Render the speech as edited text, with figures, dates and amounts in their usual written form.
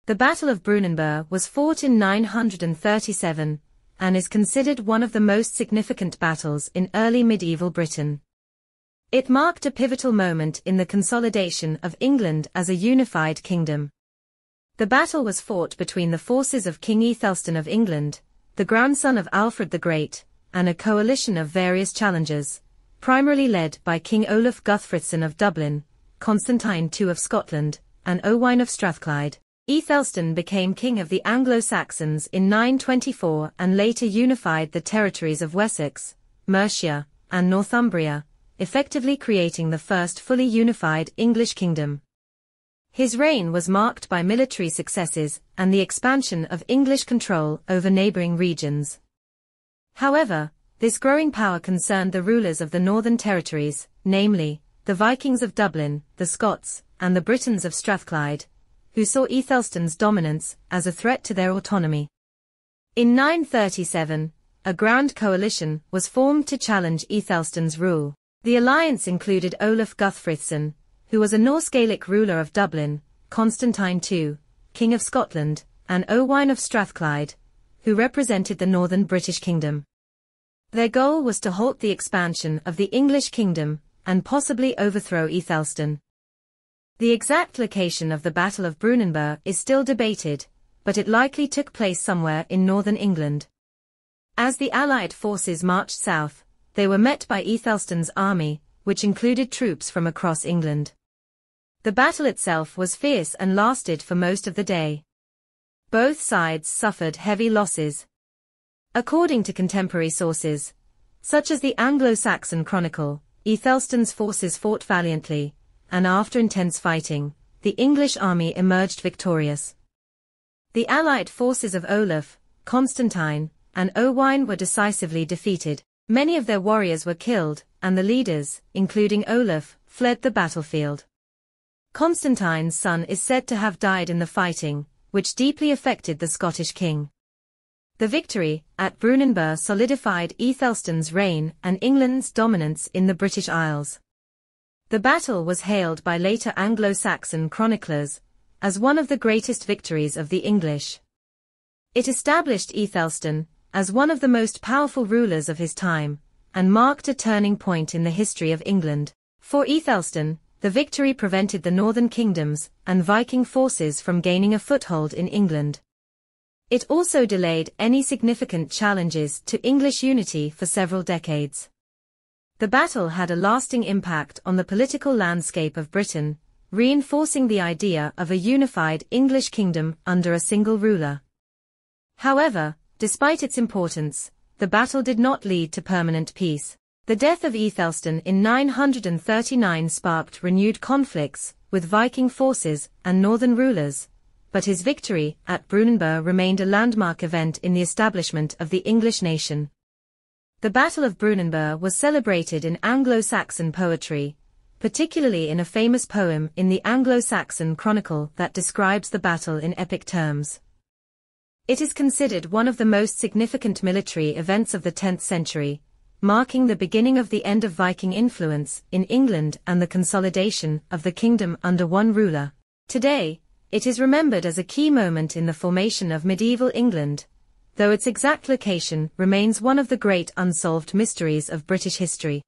The Battle of Brunanburh was fought in 937, and is considered one of the most significant battles in early medieval Britain. It marked a pivotal moment in the consolidation of England as a unified kingdom. The battle was fought between the forces of King Æthelstan of England, the grandson of Alfred the Great, and a coalition of various challengers, primarily led by King Olaf Guthfrithson of Dublin, Constantine II of Scotland, and Owain of Strathclyde. Æthelstan became king of the Anglo-Saxons in 924 and later unified the territories of Wessex, Mercia, and Northumbria, effectively creating the first fully unified English kingdom. His reign was marked by military successes and the expansion of English control over neighboring regions. However, this growing power concerned the rulers of the northern territories, namely, the Vikings of Dublin, the Scots, and the Britons of Strathclyde, who saw Æthelstan's dominance as a threat to their autonomy. In 937, a grand coalition was formed to challenge Æthelstan's rule. The alliance included Olaf Guthfrithson, who was a Norse-Gaelic ruler of Dublin, Constantine II, King of Scotland, and Owain of Strathclyde, who represented the northern British kingdom. Their goal was to halt the expansion of the English kingdom and possibly overthrow Æthelstan. The exact location of the Battle of Brunanburh is still debated, but it likely took place somewhere in northern England. As the Allied forces marched south, they were met by Æthelstan's army, which included troops from across England. The battle itself was fierce and lasted for most of the day. Both sides suffered heavy losses. According to contemporary sources, such as the Anglo-Saxon Chronicle, Æthelstan's forces fought valiantly, and after intense fighting, the English army emerged victorious. The allied forces of Olaf, Constantine, and Owain were decisively defeated. Many of their warriors were killed, and the leaders, including Olaf, fled the battlefield. Constantine's son is said to have died in the fighting, which deeply affected the Scottish king. The victory at Brunanburh solidified Æthelstan's reign and England's dominance in the British Isles. The battle was hailed by later Anglo-Saxon chroniclers as one of the greatest victories of the English. It established Æthelstan as one of the most powerful rulers of his time, and marked a turning point in the history of England. For Æthelstan, the victory prevented the northern kingdoms and Viking forces from gaining a foothold in England. It also delayed any significant challenges to English unity for several decades. The battle had a lasting impact on the political landscape of Britain, reinforcing the idea of a unified English kingdom under a single ruler. However, despite its importance, the battle did not lead to permanent peace. The death of Æthelstan in 939 sparked renewed conflicts with Viking forces and northern rulers, but his victory at Brunanburh remained a landmark event in the establishment of the English nation. The Battle of Brunanburh was celebrated in Anglo-Saxon poetry, particularly in a famous poem in the Anglo-Saxon Chronicle that describes the battle in epic terms. It is considered one of the most significant military events of the 10th century, marking the beginning of the end of Viking influence in England and the consolidation of the kingdom under one ruler. Today, it is remembered as a key moment in the formation of medieval England, though its exact location remains one of the great unsolved mysteries of British history.